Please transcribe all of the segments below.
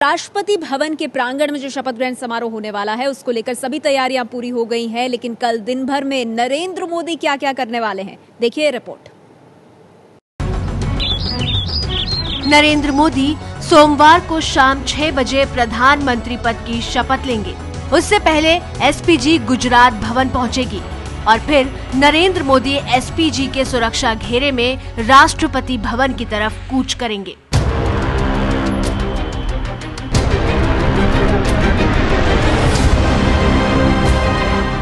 राष्ट्रपति भवन के प्रांगण में जो शपथ ग्रहण समारोह होने वाला है उसको लेकर सभी तैयारियां पूरी हो गई हैं, लेकिन कल दिन भर में नरेंद्र मोदी क्या क्या करने वाले हैं, देखिए रिपोर्ट। नरेंद्र मोदी सोमवार को शाम 6 बजे प्रधानमंत्री पद की शपथ लेंगे। उससे पहले एसपीजी गुजरात भवन पहुंचेगी और फिर नरेंद्र मोदी एसपीजी के सुरक्षा घेरे में राष्ट्रपति भवन की तरफ कूच करेंगे।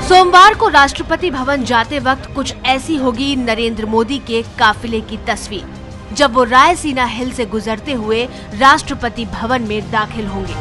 सोमवार को राष्ट्रपति भवन जाते वक्त कुछ ऐसी होगी नरेंद्र मोदी के काफिले की तस्वीर, जब वो रायसीना हिल से गुजरते हुए राष्ट्रपति भवन में दाखिल होंगे।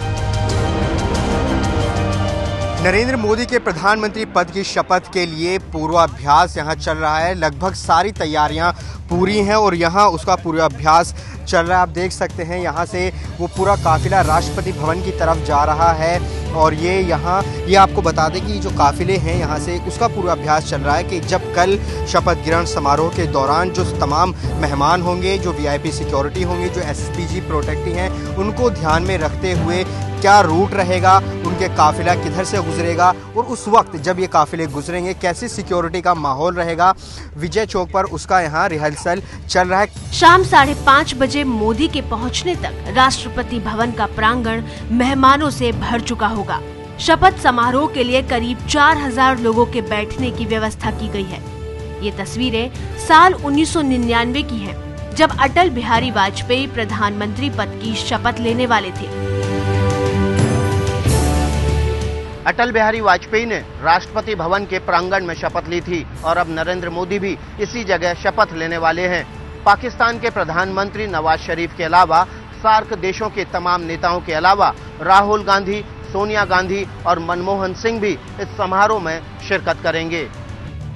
नरेंद्र मोदी के प्रधानमंत्री पद की शपथ के लिए पूर्वाभ्यास यहां चल रहा है। लगभग सारी तैयारियां पूरी हैं और यहां उसका पूर्वाभ्यास चल रहा है। आप देख सकते हैं यहां से वो पूरा काफिला राष्ट्रपति भवन की तरफ जा रहा है और ये आपको बता दें कि जो काफिले हैं यहाँ से उसका पूर्वाभ्यास चल रहा है कि जब कल शपथ ग्रहण समारोह के दौरान जो तमाम मेहमान होंगे, जो वीआईपी सिक्योरिटी होंगे, जो एसपीजी प्रोटेक्टी हैं, उनको ध्यान में रखते हुए क्या रूट रहेगा, उनके काफिला किधर से गुजरेगा और उस वक्त जब ये काफिले गुजरेंगे कैसी सिक्योरिटी का माहौल रहेगा, विजय चौक पर उसका यहाँ रिहर्सल चल रहा है। शाम 5:30 बजे मोदी के पहुँचने तक राष्ट्रपति भवन का प्रांगण मेहमानों से भर चुका होगा। शपथ समारोह के लिए करीब 4000 लोगों के बैठने की व्यवस्था की गई है। ये तस्वीरें साल 1999 की हैं, जब अटल बिहारी वाजपेयी प्रधानमंत्री पद की शपथ लेने वाले थे। अटल बिहारी वाजपेयी ने राष्ट्रपति भवन के प्रांगण में शपथ ली थी और अब नरेंद्र मोदी भी इसी जगह शपथ लेने वाले हैं। पाकिस्तान के प्रधानमंत्री नवाज शरीफ के अलावा सार्क देशों के तमाम नेताओं के अलावा राहुल गांधी, सोनिया गांधी और मनमोहन सिंह भी इस समारोह में शिरकत करेंगे।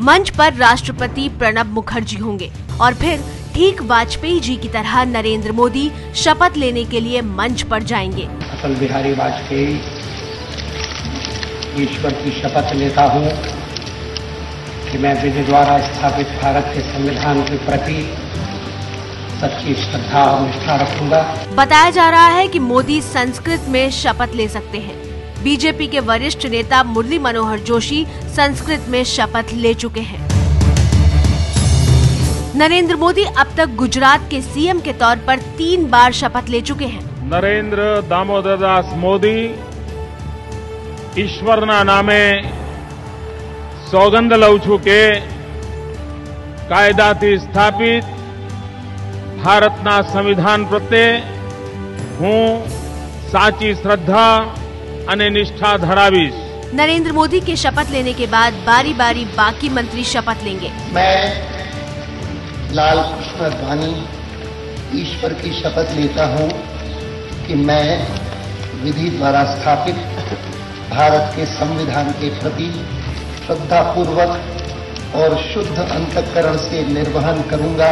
मंच पर राष्ट्रपति प्रणब मुखर्जी होंगे और फिर ठीक वाजपेयी जी की तरह नरेंद्र मोदी शपथ लेने के लिए मंच पर जाएंगे। अटल बिहारी वाजपेयी ईश्वर की शपथ लेता हूँ कि मैं विधि द्वारा स्थापित भारत के संविधान के प्रति सच्ची श्रद्धा और निष्ठा रखूंगा। बताया जा रहा है कि मोदी संस्कृत में शपथ ले सकते हैं। बीजेपी के वरिष्ठ नेता मुरली मनोहर जोशी संस्कृत में शपथ ले चुके हैं। नरेंद्र मोदी अब तक गुजरात के सीएम के तौर पर 3 बार शपथ ले चुके हैं। नरेंद्र दामोदर दास मोदी ईश्वरना नामे सौगंध लઉં છું કે કાયદાથી સ્થાપિત ભારતના સંવિધાન પ્રત્યે હું સાચી શ્રદ્ધા અને નિષ્ઠા ધરાવીશ। नरेंद्र मोदी के शपथ लेने के बाद बारी बारी बाकी मंत्री शपथ लेंगे। मैं लाल कृष्ण अडवाणी ईश्वर की शपथ लेता हूं कि मैं विधि द्वारा स्थापित भारत के संविधान के प्रति श्रद्धापूर्वक और शुद्ध अंतःकरण से निर्वहन करूंगा।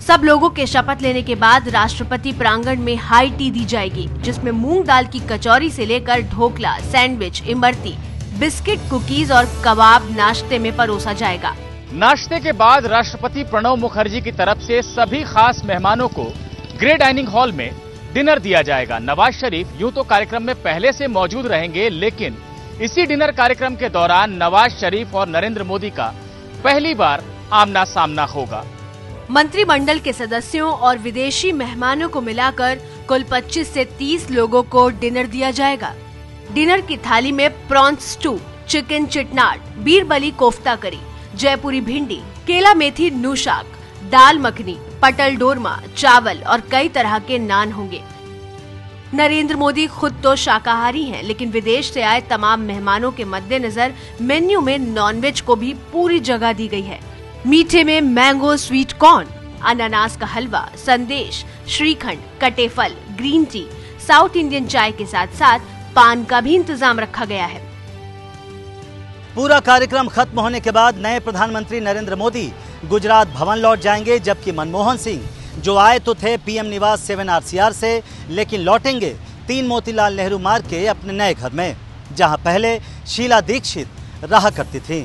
सब लोगों के शपथ लेने के बाद राष्ट्रपति प्रांगण में हाई टी दी जाएगी, जिसमें मूंग दाल की कचौरी से लेकर dhokla, sandwich, Imarti, biscuit, cookies और कबाब नाश्ते में परोसा जाएगा। नाश्ते के बाद राष्ट्रपति प्रणब मुखर्जी की तरफ से सभी खास मेहमानों को ग्रे डाइनिंग हॉल में डिनर दिया जाएगा। नवाज शरीफ यूं तो कार्यक्रम में पहले से मौजूद रहेंगे, लेकिन इसी डिनर कार्यक्रम के दौरान नवाज शरीफ और नरेंद्र मोदी का पहली बार आमना सामना होगा। मंत्रिमंडल के सदस्यों और विदेशी मेहमानों को मिलाकर कुल 25 से 30 लोगों को डिनर दिया जाएगा। डिनर की थाली में प्रॉन्स स्टू, चिकन चिटनाट, बीरबली कोफ्ता करी, जयपुरी भिंडी, केला मेथी नूशाक, दाल मखनी, पटल डोरमा, चावल और कई तरह के नान होंगे। नरेंद्र मोदी खुद तो शाकाहारी हैं, लेकिन विदेश से आए तमाम मेहमानों के मद्देनजर मेन्यू में नॉनवेज को भी पूरी जगह दी गई है। मीठे में मैंगो स्वीट कॉर्न, अनानास का हलवा, संदेश, श्रीखंड, कटे फल, ग्रीन टी, साउथ इंडियन चाय के साथ साथ पान का भी इंतजाम रखा गया है। पूरा कार्यक्रम खत्म होने के बाद नए प्रधानमंत्री नरेंद्र मोदी गुजरात भवन लौट जाएंगे, जबकि मनमोहन सिंह जो आए तो थे पीएम निवास 7 RCR से, लेकिन लौटेंगे 3 मोतीलाल नेहरू मार्ग के अपने नए घर में, जहां पहले शीला दीक्षित रहा करती थीं।